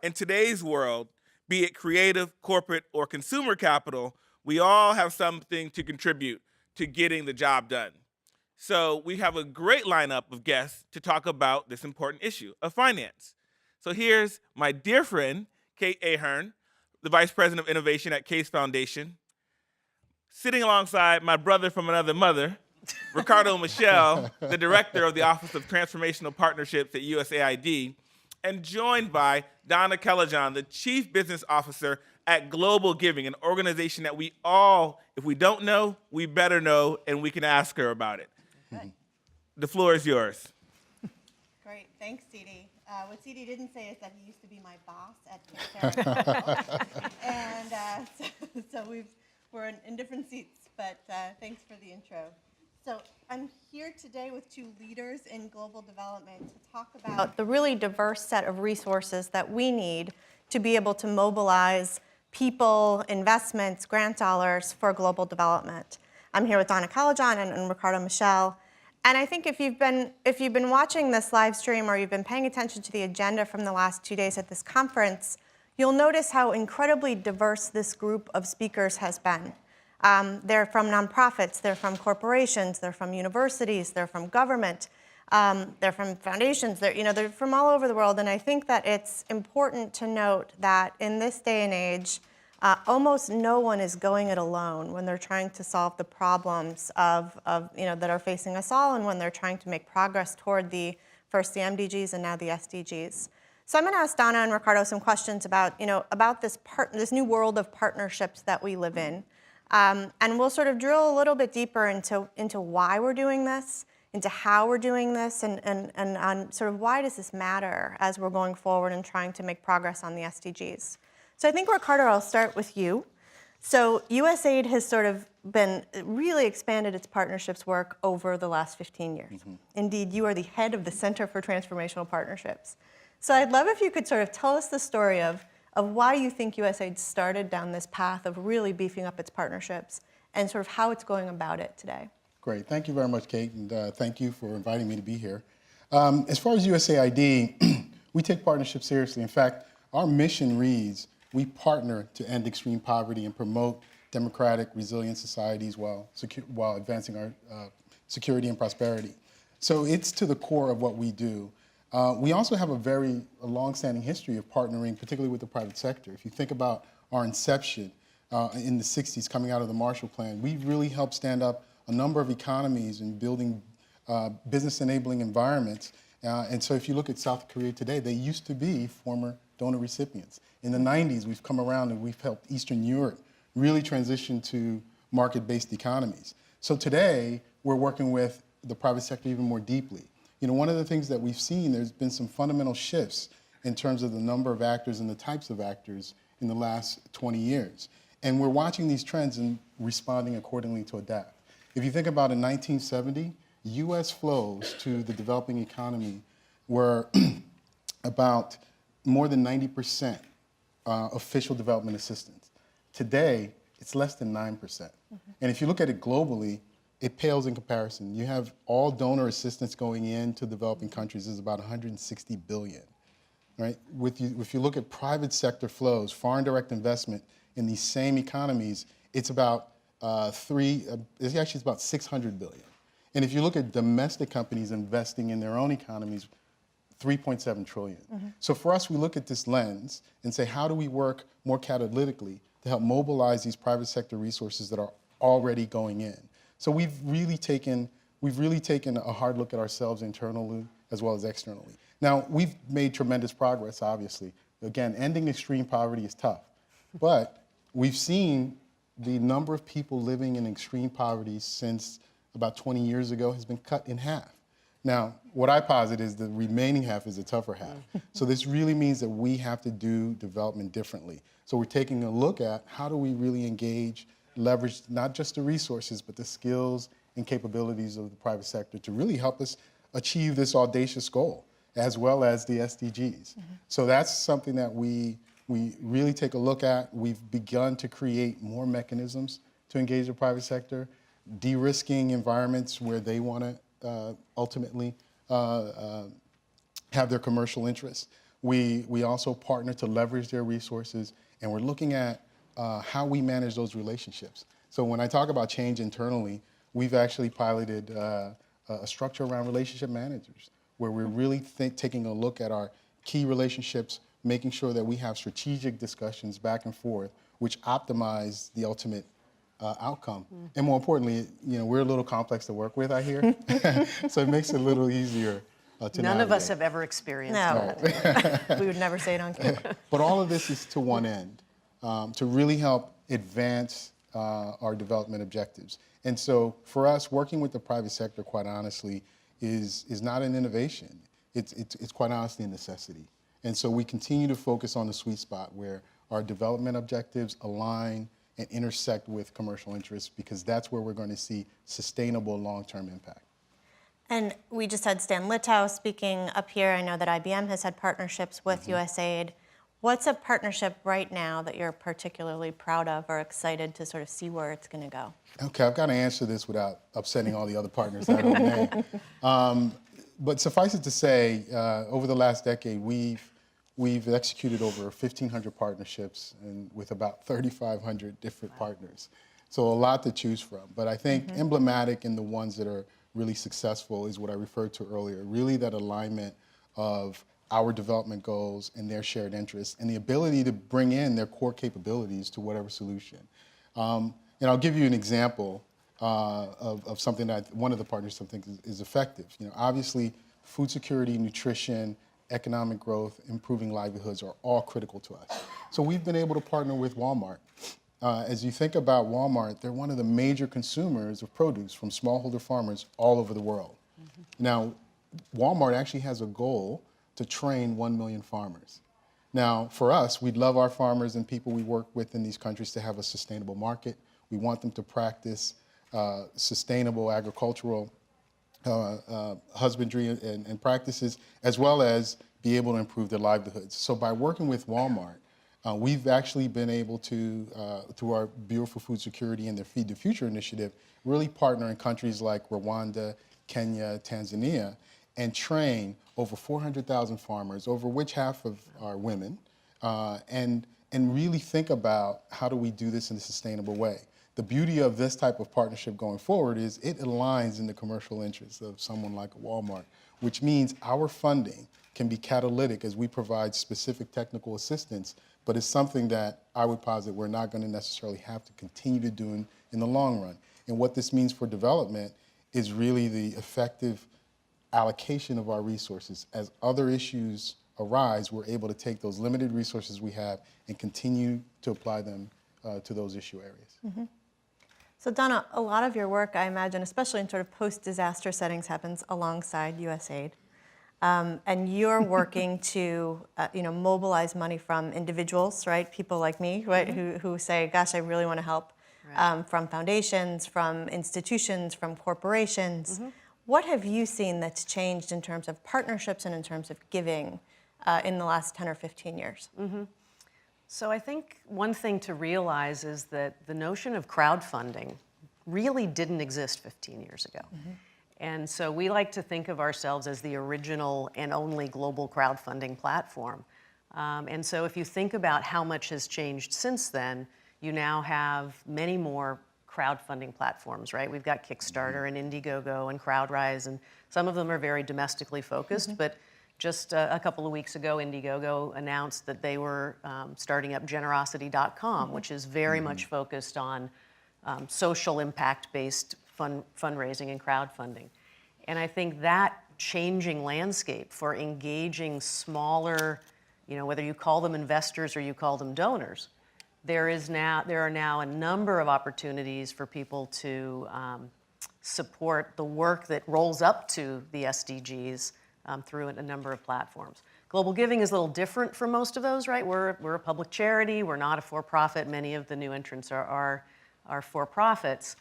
In today's world, be it creative, corporate, or consumer capital, we all have something to contribute to getting the job done. So we have a great lineup of guests to talk about this important issue of finance. So here's my dear friend, Kate Ahern, the Vice President of Innovation at Case Foundation, sitting alongside my brother from another mother, Ricardo Michel, the Director of the Office of Transformational Partnerships at USAID, and joined by Donna Callejon, the Chief Business Officer at Global Giving, an organization that we all, if we don't know, we better know, and we can ask her about it. Good. The floor is yours. Great. Thanks, CD. What CD didn't say is that he used to be my boss at PYXERA Global. And so we're in different seats, but thanks for the intro. So I'm here today with two leaders in global development to talk about the really diverse set of resources that we need to be able to mobilize people, investments, grant dollars for global development. I'm here with Donna Callejon and Ricardo Michel. And I think if you've been watching this live stream or you've been paying attention to the agenda from the last 2 days at this conference, you'll notice how incredibly diverse this group of speakers has been. They're from nonprofits, they're from corporations, they're from universities, they're from government, they're from foundations, they're from all over the world. And I think that it's important to note that in this day and age, almost no one is going it alone when they're trying to solve the problems that are facing us all, and when they're trying to make progress toward first the MDGs and now the SDGs. So I'm going to ask Donna and Ricardo some questions about this new world of partnerships that we live in, and we'll sort of drill a little bit deeper into why we're doing this, into how we're doing this, and on sort of why does this matter as we're going forward and trying to make progress on the SDGs. So I think, Ricardo, I'll start with you. So USAID has sort of really expanded its partnerships work over the last 15 years. Mm-hmm. Indeed, you are the head of the Center for Transformational Partnerships. So I'd love if you could sort of tell us the story of why you think USAID started down this path of really beefing up its partnerships and sort of how it's going about it today. Great. Thank you very much, Kate, and thank you for inviting me to be here. As far as USAID, we take partnership seriously. In fact, our mission reads, we partner to end extreme poverty and promote democratic, resilient societies while advancing our security and prosperity. So it's to the core of what we do. We also have a long-standing history of partnering, particularly with the private sector. If you think about our inception in the 60s, coming out of the Marshall Plan, we really helped stand up a number of economies and building business-enabling environments. And so if you look at South Korea today, they used to be former donor recipients. In the 90s, we've come around and we've helped Eastern Europe really transition to market-based economies. So today, we're working with the private sector even more deeply. You know, one of the things that we've seen, there's been some fundamental shifts in terms of the number of actors and the types of actors in the last 20 years. And we're watching these trends and responding accordingly to adapt. If you think about in 1970, US flows to the developing economy were about more than 90% official development assistance. Today, it's less than 9%. Mm-hmm. And if you look at it globally, it pales in comparison. You have all donor assistance going into developing countries is about 160 billion, right? If you look at private sector flows, foreign direct investment in these same economies, it's about it's about 600 billion. And if you look at domestic companies investing in their own economies, 3.7 trillion. Mm-hmm. So for us, we look at this lens and say, how do we work more catalytically to help mobilize these private sector resources that are already going in? So we've really taken a hard look at ourselves internally as well as externally. Now, we've made tremendous progress, obviously. Again, ending extreme poverty is tough, but we've seen the number of people living in extreme poverty since about 20 years ago has been cut in half. Now, what I posit is the remaining half is the tougher half. So this really means that we have to do development differently. So we're taking a look at how do we really engage, leverage not just the resources, but the skills and capabilities of the private sector to really help us achieve this audacious goal, as well as the SDGs. Mm-hmm. So that's something that we really take a look at. We've begun to create more mechanisms to engage the private sector, de-risking environments where they want to ultimately have their commercial interests. We also partner to leverage their resources, and we're looking at how we manage those relationships. So when I talk about change internally, we've actually piloted a structure around relationship managers, where we're really taking a look at our key relationships, making sure that we have strategic discussions back and forth, which optimize the ultimate outcome. And more importantly, we're a little complex to work with, I hear. So it makes it a little easier to None of us navigate. have ever experienced No, that. we would never say it on camera. But all of this is to one end, to really help advance our development objectives. And so for us, working with the private sector, quite honestly, is not an innovation. It's quite honestly a necessity. And so we continue to focus on the sweet spot where our development objectives align and intersect with commercial interests, because that's where we're going to see sustainable long-term impact. And we just had Stan Litow speaking up here. I know that IBM has had partnerships with USAID. What's a partnership right now that you're particularly proud of or excited to sort of see where it's going to go? Okay, I've got to answer this without upsetting all the other partners I don't name. But suffice it to say, over the last decade, we've executed over 1,500 partnerships and with about 3,500 different partners. So a lot to choose from. But I think emblematic in the ones that are really successful is what I referred to earlier, really that alignment of our development goals and their shared interests and the ability to bring in their core capabilities to whatever solution. And I'll give you an example of something that one of the partners I think is effective. Obviously, food security, nutrition, economic growth, improving livelihoods are all critical to us. So we've been able to partner with Walmart. As you think about Walmart, they're one of the major consumers of produce from smallholder farmers all over the world. Now, Walmart actually has a goal to train 1 million farmers. Now, for us, we'd love our farmers and people we work with in these countries to have a sustainable market. We want them to practice sustainable agricultural husbandry and practices, as well as be able to improve their livelihoods. So by working with Walmart, we've actually been able to, through our Bureau for Food Security and their Feed the Future initiative, really partner in countries like Rwanda, Kenya, Tanzania, and train over 400,000 farmers, over which half of are women, and really think about how do we do this in a sustainable way. The beauty of this type of partnership going forward is it aligns in the commercial interests of someone like Walmart, which means our funding can be catalytic as we provide specific technical assistance, but it's something that I would posit we're not going to necessarily have to continue to do in the long run. And what this means for development is really the effective allocation of our resources. As other issues arise, we're able to take those limited resources we have and continue to apply them to those issue areas. So Donna, a lot of your work, I imagine, especially in sort of post-disaster settings, happens alongside USAID. And you're working to mobilize money from individuals, right? People like me, right? Who say, gosh, I really want to help, from foundations, from institutions, from corporations. What have you seen that's changed in terms of partnerships and in terms of giving in the last 10 or 15 years? So I think one thing to realize is that the notion of crowdfunding really didn't exist 15 years ago. And so we like to think of ourselves as the original and only global crowdfunding platform. And so if you think about how much has changed since then, you now have many more crowdfunding platforms, right? We've got Kickstarter and Indiegogo and CrowdRise, and some of them are very domestically focused, but just a couple of weeks ago, Indiegogo announced that they were starting up generosity.com, which is very much focused on social impact-based fundraising and crowdfunding. And I think that changing landscape for engaging smaller, whether you call them investors or you call them donors, there are now a number of opportunities for people to support the work that rolls up to the SDGs through a number of platforms. Global giving is a little different from most of those, right? We're a public charity. We're not a for-profit. Many of the new entrants are for-profits,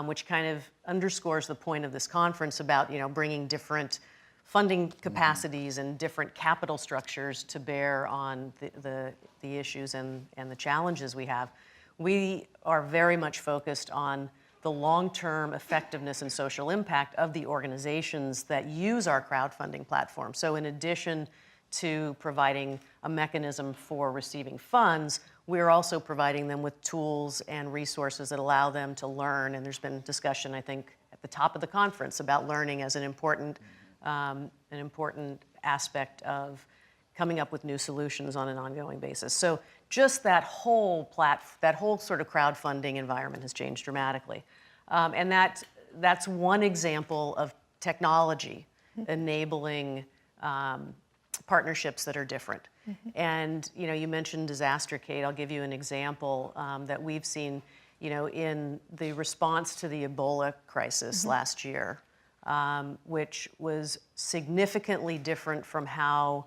which kind of underscores the point of this conference about bringing different funding capacities and different capital structures to bear on the issues and the challenges we have. We are very much focused on the long-term effectiveness and social impact of the organizations that use our crowdfunding platform. So in addition to providing a mechanism for receiving funds, we're also providing them with tools and resources that allow them to learn. And there's been discussion, I think, at the top of the conference about learning as an important aspect of coming up with new solutions on an ongoing basis. So just that whole sort of crowdfunding environment has changed dramatically. And that's one example of technology enabling partnerships that are different. And you mentioned disaster, Kate. I'll give you an example that we've seen, in the response to the Ebola crisis last year, which was significantly different from how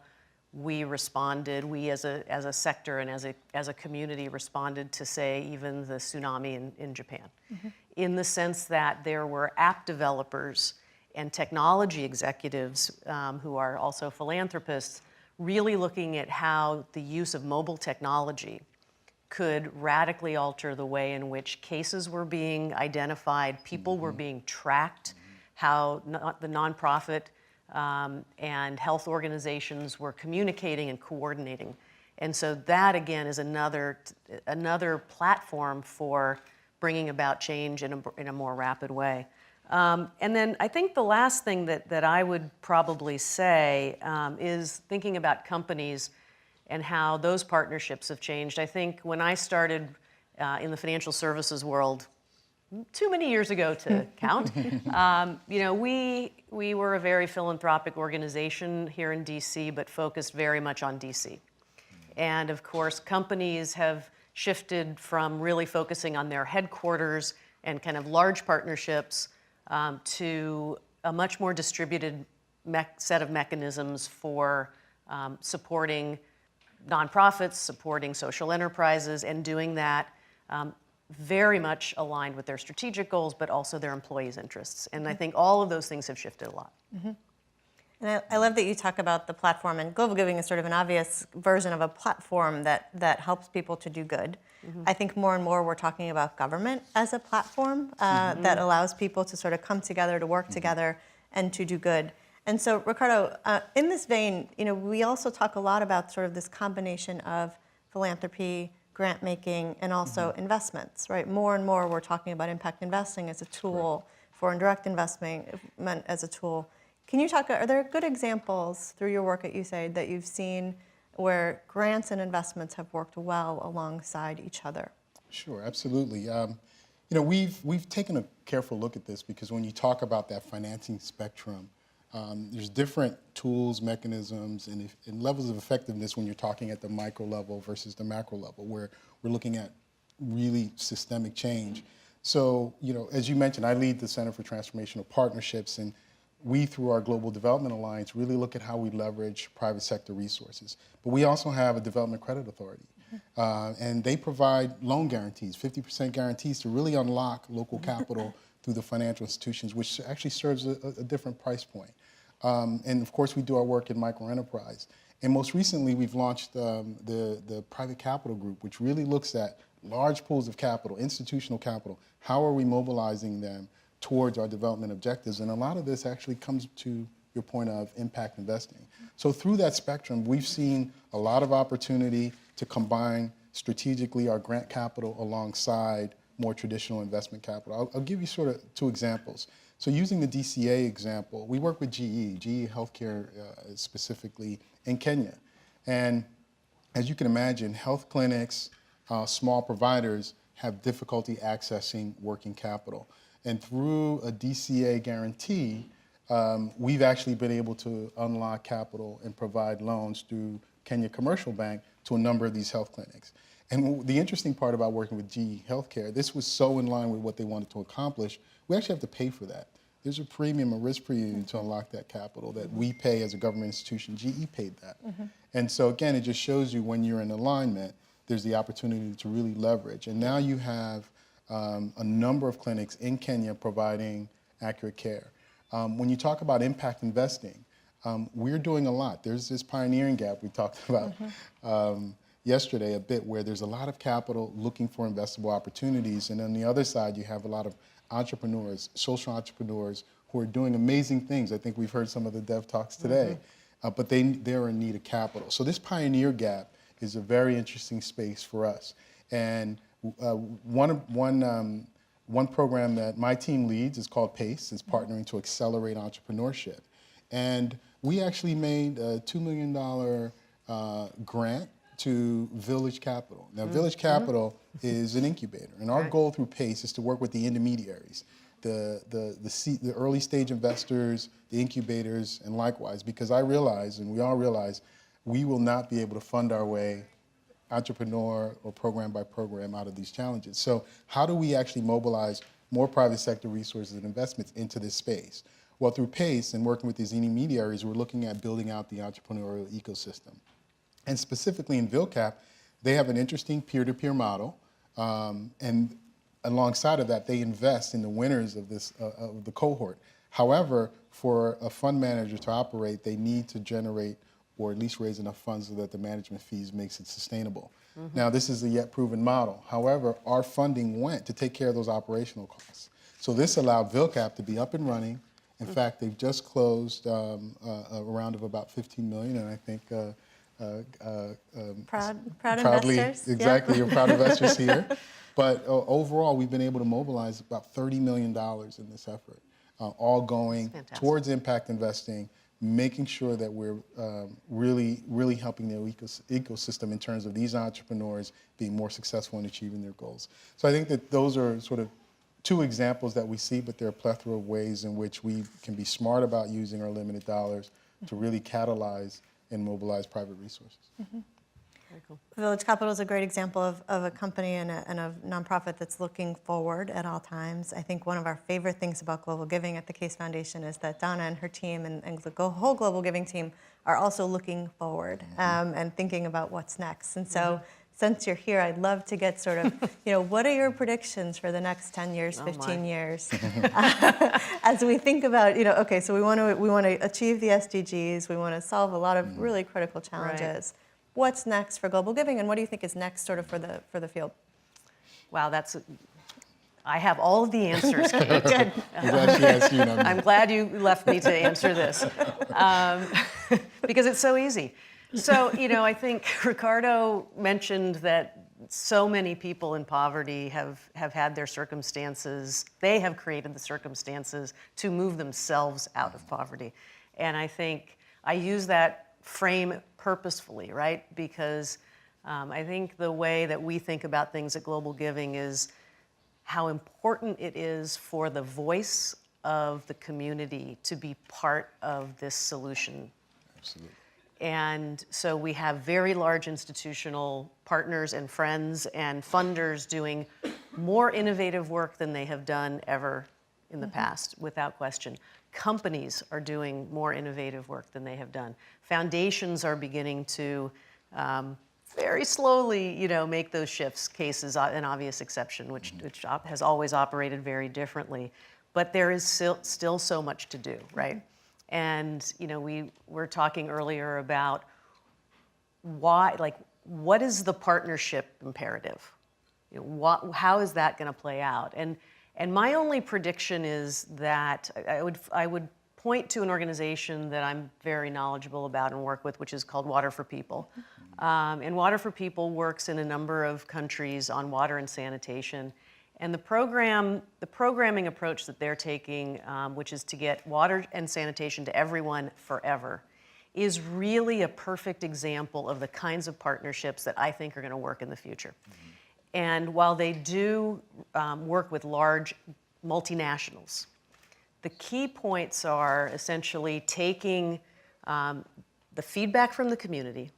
we responded. We as a sector and as a community responded to, say, even the tsunami in Japan, in the sense that there were app developers and technology executives who are also philanthropists really looking at how the use of mobile technology could radically alter the way in which cases were being identified, people were being tracked, how the nonprofit and health organizations were communicating and coordinating. And so that, again, is another platform for bringing about change in a more rapid way. And then I think the last thing that I would probably say is thinking about companies and how those partnerships have changed. I think when I started in the financial services world, too many years ago to count, we were a very philanthropic organization here in DC, but focused very much on DC. And of course, companies have shifted from really focusing on their headquarters and kind of large partnerships to a much more distributed set of mechanisms for supporting nonprofits, supporting social enterprises, and doing that very much aligned with their strategic goals, but also their employees' interests. And I think all of those things have shifted a lot. And I love that you talk about the platform, and global giving is sort of an obvious version of a platform that helps people to do good. I think more and more we're talking about government as a platform that allows people to sort of come together, to work together, and to do good. And so, Ricardo, in this vein, we also talk a lot about sort of this combination of philanthropy, grant making, and also investments, right? More and more we're talking about impact investing as a tool, foreign direct investment as a tool. Can you talk, are there good examples through your work at USAID that you've seen where grants and investments have worked well alongside each other? Sure, absolutely. We've taken a careful look at this because when you talk about that financing spectrum, there's different tools, mechanisms, and levels of effectiveness when you're talking at the micro level versus the macro level, where we're looking at really systemic change. So, as you mentioned, I lead the Center for Transformational Partnerships, and we, through our Global Development Alliance, really look at how we leverage private sector resources. But we also have a Development Credit Authority, and they provide loan guarantees, 50% guarantees to really unlock local capital through the financial institutions, which actually serves a different price point. And of course, we do our work in microenterprise. And most recently, we've launched the Private Capital Group, which really looks at large pools of capital, institutional capital. How are we mobilizing them towards our development objectives? And a lot of this actually comes to your point of impact investing. So through that spectrum, we've seen a lot of opportunity to combine strategically our grant capital alongside more traditional investment capital. I'll give you sort of two examples. So using the DCA example, we work with GE Healthcare specifically in Kenya. And as you can imagine, health clinics, small providers have difficulty accessing working capital. And through a DCA guarantee, we've actually been able to unlock capital and provide loans through Kenya Commercial Bank to a number of these health clinics. And the interesting part about working with GE Healthcare, this was so in line with what they wanted to accomplish, we actually have to pay for that. There's a premium, a risk premium to unlock that capital that we pay as a government institution. GE paid that. And so again, it just shows you when you're in alignment, there's the opportunity to really leverage. And now you have a number of clinics in Kenya providing accurate care. When you talk about impact investing, we're doing a lot. There's this pioneering gap we talked about yesterday a bit, where there's a lot of capital looking for investable opportunities. And on the other side, you have a lot of entrepreneurs, social entrepreneurs, who are doing amazing things. I think we've heard some of the dev talks today. but they're in need of capital. So this pioneer gap is a very interesting space for us. And one program that my team leads is called PACE. It's partnering to accelerate entrepreneurship. And we actually made a $2 million grant to Village Capital. Now, Village Capital is an incubator, and our goal through PACE is to work with the intermediaries, the early stage investors, the incubators, and likewise, because I realize, and we all realize, we will not be able to fund our way entrepreneur or program by program out of these challenges. So how do we actually mobilize more private sector resources and investments into this space? Well, through PACE and working with these intermediaries, we're looking at building out the entrepreneurial ecosystem. And specifically in VILCAP, they have an interesting peer-to-peer model, and alongside of that, they invest in the winners of the cohort. However, for a fund manager to operate, they need to generate or at least raise enough funds so that the management fees makes it sustainable. Now, this is a yet proven model. However, our funding went to take care of those operational costs. So this allowed VILCAP to be up and running. In fact, they've just closed a round of about 15 million, and I think Proud proudly, investors. exactly, you're proud investors here. But overall, we've been able to mobilize about $30 million in this effort, all going towards impact investing, making sure that we're really helping the ecosystem in terms of these entrepreneurs being more successful in achieving their goals. So I think that those are sort of two examples that we see, but there are a plethora of ways in which we can be smart about using our limited dollars to really catalyze and mobilize private resources. Very cool. Village Capital is a great example of a company and a nonprofit that's looking forward at all times. I think one of our favorite things about global giving at the Case Foundation is that Donna and her team and the whole global giving team are also looking forward and thinking about what's next. And so since you're here, I'd love to get sort of, what are your predictions for the next 10 years, 15 years? As we think about, okay, so we want to achieve the SDGs, we want to solve a lot of really critical challenges. Right. What's next for global giving, and what do you think is next sort of for the field? Wow, I have all of the answers. Good. I'm glad she asked you. I'm glad you left me to answer this because it's so easy. So, I think Ricardo mentioned that so many people in poverty have had their circumstances, they have created the circumstances to move themselves out of poverty. And I think I use that frame purposefully, right? Because I think the way that we think about things at Global Giving is how important it is for the voice of the community to be part of this solution. Absolutely. And so we have very large institutional partners and friends and funders doing more innovative work than they have done ever in the past, without question. Companies are doing more innovative work than they have done. Foundations are beginning to very slowly, make those shifts. Case is an obvious exception, which has always operated very differently. But there is still so much to do, right? And we were talking earlier about what is the partnership imperative? How is that going to play out? And my only prediction is that I would point to an organization that I'm very knowledgeable about and work with, which is called Water for People. And Water for People works in a number of countries on water and sanitation. And the programming approach that they're taking, which is to get water and sanitation to everyone forever, is really a perfect example of the kinds of partnerships that I think are going to work in the future. And while they do work with large multinationals, the key points are essentially taking the feedback from the community,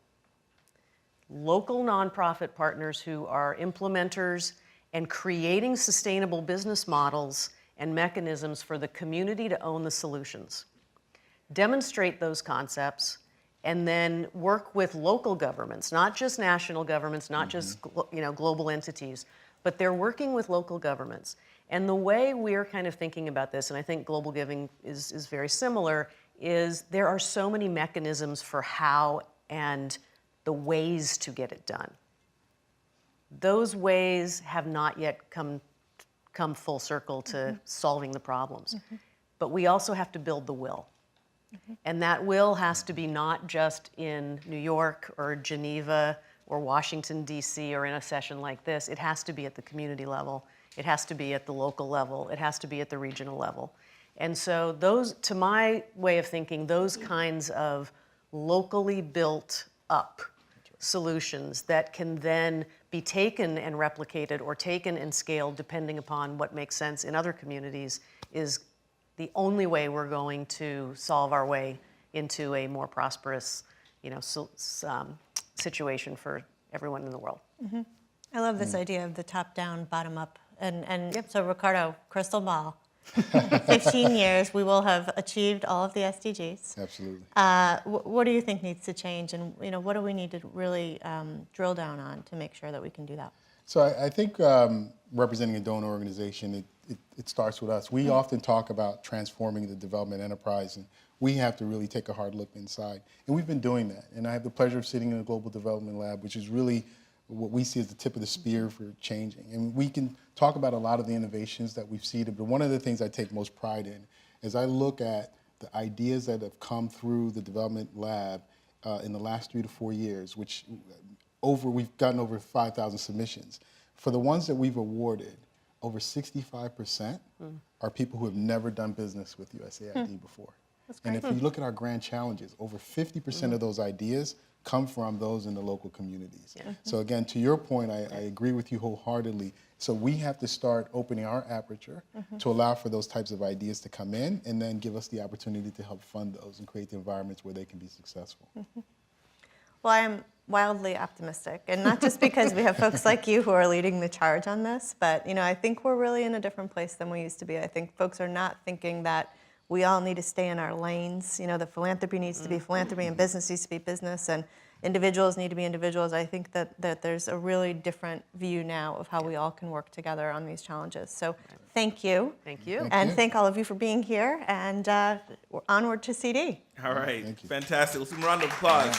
local nonprofit partners who are implementers, and creating sustainable business models and mechanisms for the community to own the solutions. Demonstrate those concepts, and then work with local governments, not just national governments, not just global entities, but they're working with local governments. And the way we're kind of thinking about this, and I think Global Giving is very similar, is there are so many mechanisms for how and the ways to get it done. Those ways have not yet come full circle to solving the problems. But we also have to build the will. And that will has to be not just in New York or Geneva or Washington, D.C., or in a session like this. It has to be at the community level. It has to be at the local level. It has to be at the regional level. And so those, to my way of thinking, those kinds of locally built up solutions that can then be taken and replicated or taken and scaled depending upon what makes sense in other communities is the only way we're going to solve our way into a more prosperous, situation for everyone in the world. I love this idea of the top-down, bottom-up. And so, Ricardo, crystal ball. 15 years, we will have achieved all of the SDGs. Absolutely. What do you think needs to change, and what do we need to really drill down on to make sure that we can do that? So I think representing a donor organization, it starts with us. We often talk about transforming the development enterprise, and we have to really take a hard look inside. And we've been doing that. And I have the pleasure of sitting in the Global Development Lab, which is really what we see as the tip of the spear for changing. And we can talk about a lot of the innovations that we've seeded, but one of the things I take most pride in is I look at the ideas that have come through the Development Lab in the last 3 to 4 years, which we've gotten over 5,000 submissions. For the ones that we've awarded, over 65% are people who have never done business with USAID before. And if you look at our grand challenges, over 50% of those ideas come from those in the local communities. Yeah. So again, to your point, I agree with you wholeheartedly. So we have to start opening our aperture to allow for those types of ideas to come in and then give us the opportunity to help fund those and create the environments where they can be successful. Well, I am wildly optimistic, and not just because we have folks like you who are leading the charge on this, but I think we're really in a different place than we used to be. I think folks are not thinking that we all need to stay in our lanes. The philanthropy needs to be philanthropy, and business needs to be business, and individuals need to be individuals. I think that there's a really different view now of how we all can work together on these challenges. So thank you. Thank you. And thank all of you for being here, and we're onward to CD. All right, fantastic. Let's give them a round of applause.